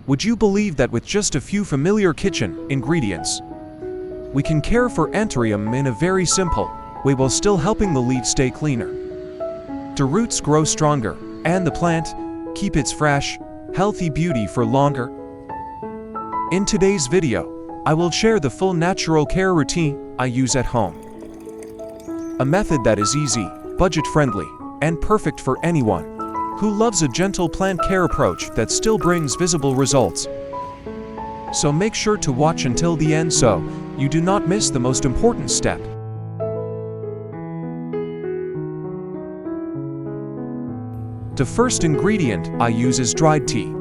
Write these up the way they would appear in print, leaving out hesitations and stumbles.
Would you believe that with just a few familiar kitchen ingredients, we can care for Anthurium in a very simple way while still helping the leaves stay cleaner, the roots grow stronger, and the plant keep its fresh, healthy beauty for longer? In today's video, I will share the full natural care routine I use at home. A method that is easy, budget-friendly, and perfect for anyone who loves a gentle plant care approach that still brings visible results. So make sure to watch until the end so you do not miss the most important step. The first ingredient I use is dried tea,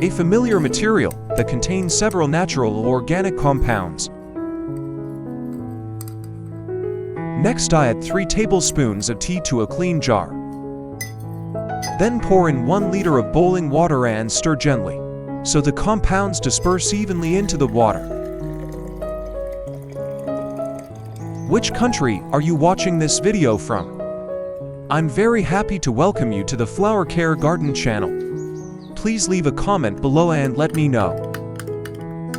a familiar material that contains several natural organic compounds. Next, I add 3 tablespoons of tea to a clean jar. Then pour in 1 liter of boiling water and stir gently, so the compounds disperse evenly into the water. Which country are you watching this video from? I'm very happy to welcome you to the Flower Care Garden channel. Please leave a comment below and let me know.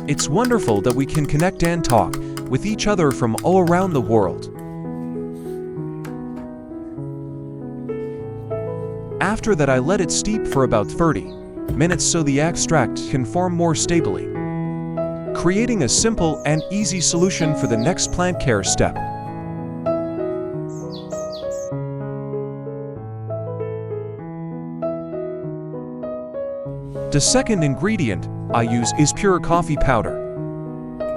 It's wonderful that we can connect and talk with each other from all around the world. After that, I let it steep for about 30 minutes so the extract can form more stably, creating a simple and easy solution for the next plant care step. The second ingredient I use is pure coffee powder,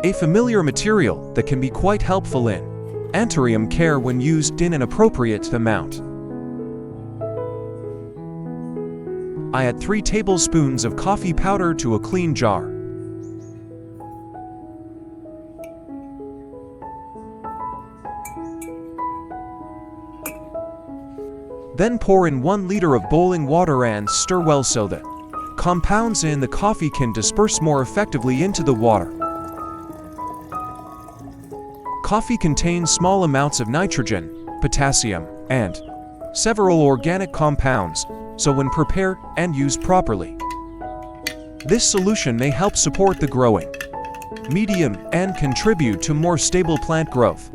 a familiar material that can be quite helpful in Anthurium care when used in an appropriate amount. I add 3 tablespoons of coffee powder to a clean jar. Then pour in 1 liter of boiling water and stir well so that compounds in the coffee can disperse more effectively into the water. Coffee contains small amounts of nitrogen, potassium, and several organic compounds, so when prepared and used properly, this solution may help support the growing medium and contribute to more stable plant growth.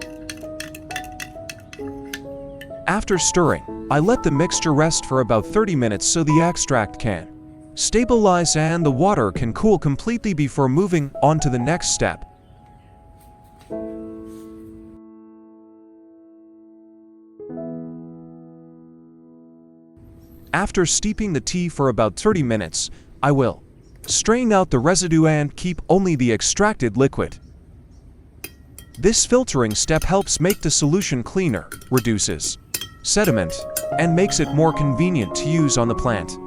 After stirring, I let the mixture rest for about 30 minutes so the extract can stabilize and the water can cool completely before moving on to the next step. After steeping the tea for about 30 minutes, I will strain out the residue and keep only the extracted liquid. This filtering step helps make the solution cleaner, reduces sediment, and makes it more convenient to use on the plant.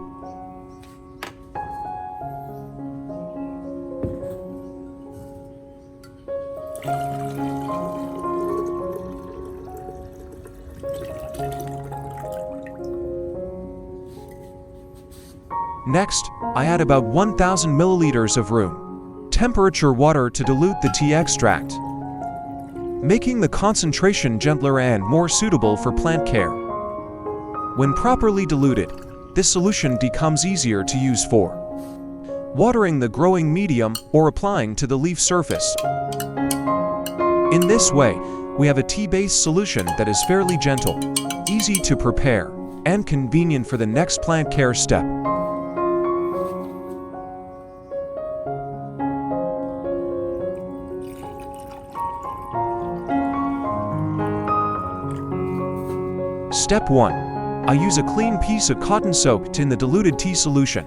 Next, I add about 1,000 milliliters of room temperature water to dilute the tea extract, making the concentration gentler and more suitable for plant care. When properly diluted, this solution becomes easier to use for watering the growing medium or applying to the leaf surface. In this way, we have a tea-based solution that is fairly gentle, easy to prepare, and convenient for the next plant care step. Step 1. I use a clean piece of cotton soaked in the diluted tea solution.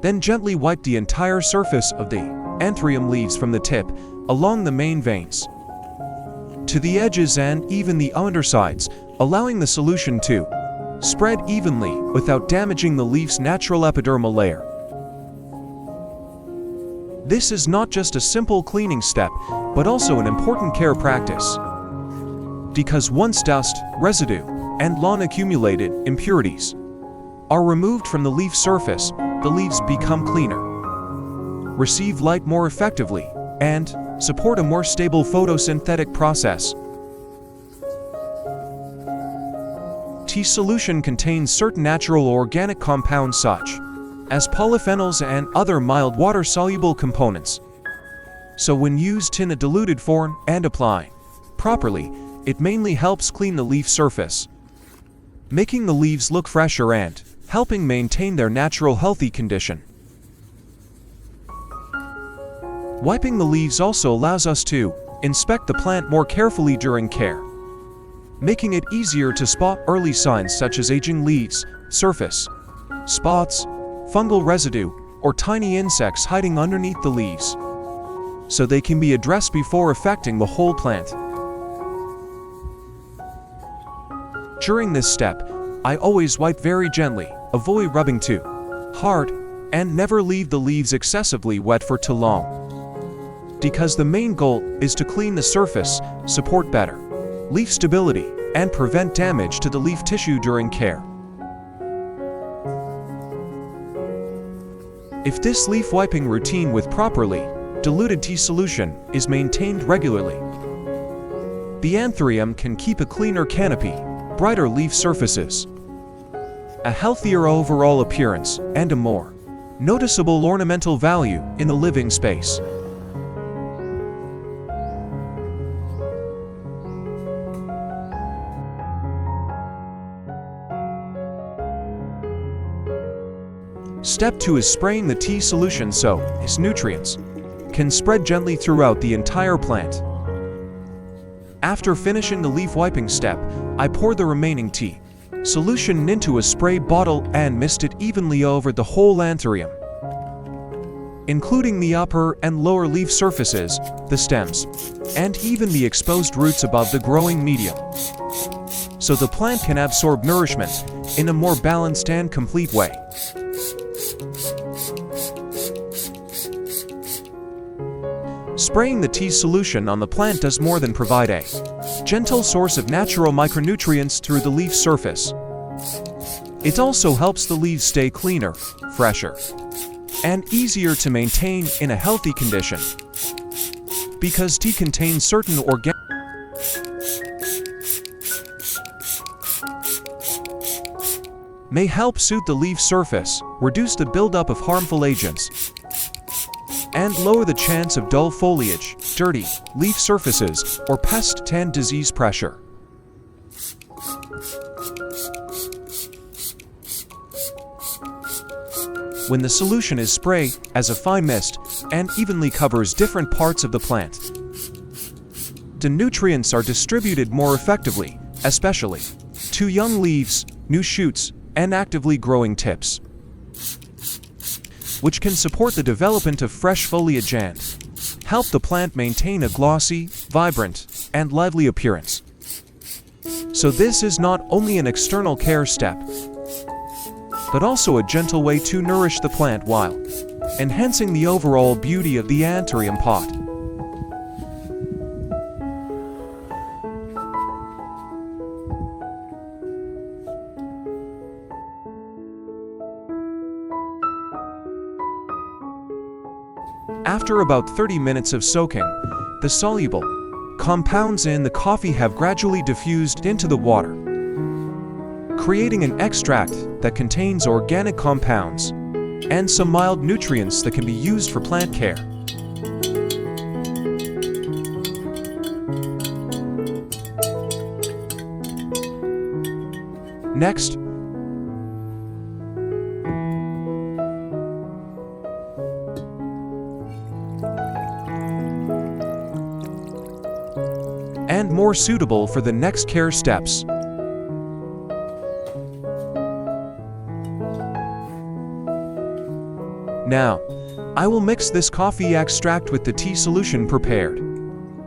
Then gently wipe the entire surface of the Anthurium leaves from the tip along the main veins to the edges and even the undersides, allowing the solution to spread evenly without damaging the leaf's natural epidermal layer. This is not just a simple cleaning step, but also an important care practice, because once dust, residue, and long-accumulated impurities are removed from the leaf surface, the leaves become cleaner, receive light more effectively, and support a more stable photosynthetic process. tea solution contains certain natural organic compounds such as polyphenols and other mild water-soluble components. So when used in a diluted form and applied properly, it mainly helps clean the leaf surface, making the leaves look fresher and helping maintain their natural healthy condition. Wiping the leaves also allows us to inspect the plant more carefully during care, making it easier to spot early signs such as aging leaves, surface spots, fungal residue, or tiny insects hiding underneath the leaves, so they can be addressed before affecting the whole plant. During this step, I always wipe very gently, avoid rubbing too hard, and never leave the leaves excessively wet for too long, because the main goal is to clean the surface, support better leaf stability, and prevent damage to the leaf tissue during care. If this leaf wiping routine with properly diluted tea solution is maintained regularly, the Anthurium can keep a cleaner canopy, brighter leaf surfaces, a healthier overall appearance, and a more noticeable ornamental value in the living space. Step 2 is spraying the tea solution so its nutrients can spread gently throughout the entire plant. After finishing the leaf wiping step, I pour the remaining tea solution into a spray bottle and mist it evenly over the whole Anthurium, including the upper and lower leaf surfaces, the stems, and even the exposed roots above the growing medium, so the plant can absorb nourishment in a more balanced and complete way. Spraying the tea solution on the plant does more than provide a gentle source of natural micronutrients through the leaf surface. It also helps the leaves stay cleaner, fresher, and easier to maintain in a healthy condition, because tea contains certain organic may help soothe the leaf surface, reduce the buildup of harmful agents, and lower the chance of dull foliage, dirty leaf surfaces, or pest and disease pressure. When the solution is sprayed as a fine mist and evenly covers different parts of the plant, the nutrients are distributed more effectively, especially to young leaves, new shoots, and actively growing tips, which can support the development of fresh foliage and help the plant maintain a glossy, vibrant, and lively appearance. So this is not only an external care step, but also a gentle way to nourish the plant while enhancing the overall beauty of the Anthurium pot. After about 30 minutes of soaking, the soluble compounds in the coffee have gradually diffused into the water, creating an extract that contains organic compounds and some mild nutrients that can be used for plant care. Next, and more suitable for the next care steps. Now, I will mix this coffee extract with the tea solution prepared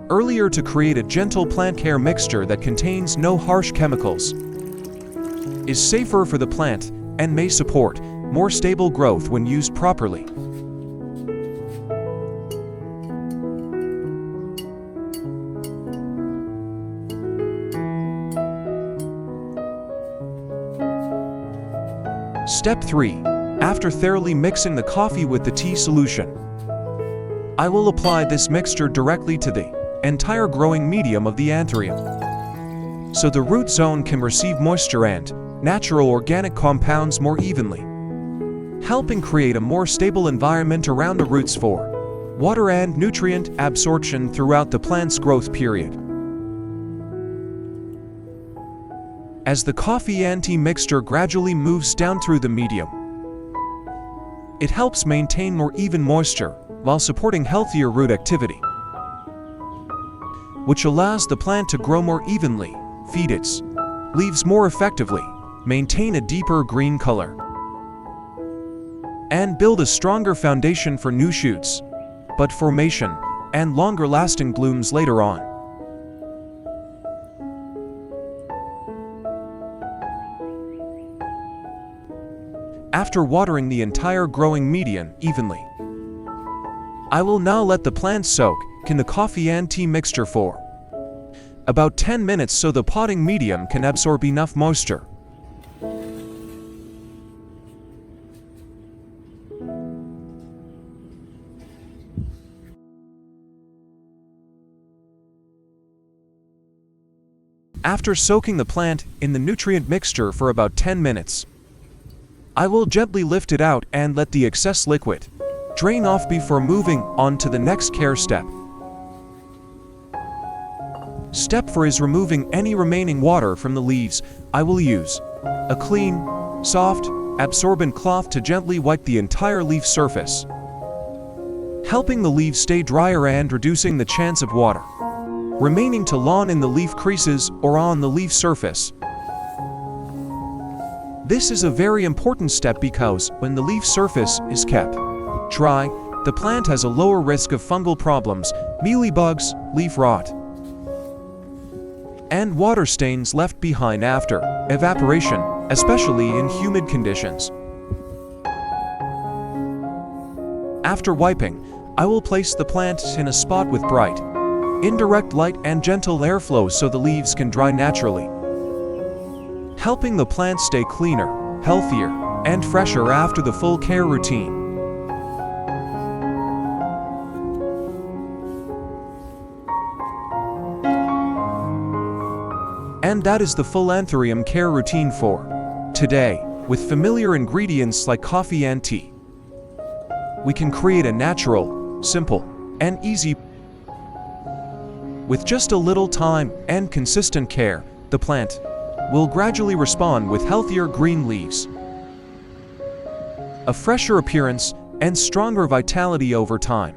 earlier to create a gentle plant care mixture that contains no harsh chemicals, is safer for the plant, and may support more stable growth when used properly. Step 3. After thoroughly mixing the coffee with the tea solution, I will apply this mixture directly to the entire growing medium of the Anthurium. so the root zone can receive moisture and natural organic compounds more evenly, helping create a more stable environment around the roots for water and nutrient absorption throughout the plant's growth period. As the coffee and tea mixture gradually moves down through the medium, it helps maintain more even moisture while supporting healthier root activity, which allows the plant to grow more evenly, feed its leaves more effectively, maintain a deeper green color, and build a stronger foundation for new shoots, bud formation, and longer-lasting blooms later on. After watering the entire growing medium evenly, I will now let the plant soak in the coffee and tea mixture for about 10 minutes so the potting medium can absorb enough moisture. After soaking the plant in the nutrient mixture for about 10 minutes, I will gently lift it out and let the excess liquid drain off before moving on to the next care step. Step 4 is removing any remaining water from the leaves. I will use a clean, soft, absorbent cloth to gently wipe the entire leaf surface, helping the leaves stay drier and reducing the chance of water remaining to lawn in the leaf creases or on the leaf surface. This is a very important step because when the leaf surface is kept dry, the plant has a lower risk of fungal problems, mealybugs, leaf rot, and water stains left behind after evaporation, especially in humid conditions. After wiping, I will place the plant in a spot with bright, indirect light and gentle airflow so the leaves can dry naturally, helping the plant stay cleaner, healthier, and fresher after the full care routine. And that is the full Anthurium care routine for today. With familiar ingredients like coffee and tea, we can create a natural, simple, and easy. With just a little time and consistent care, the plant will gradually respond with healthier green leaves, a fresher appearance, and stronger vitality over time.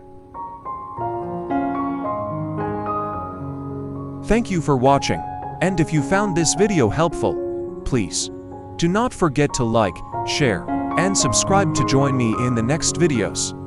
Thank you for watching, and if you found this video helpful, please do not forget to like, share, and subscribe to join me in the next videos.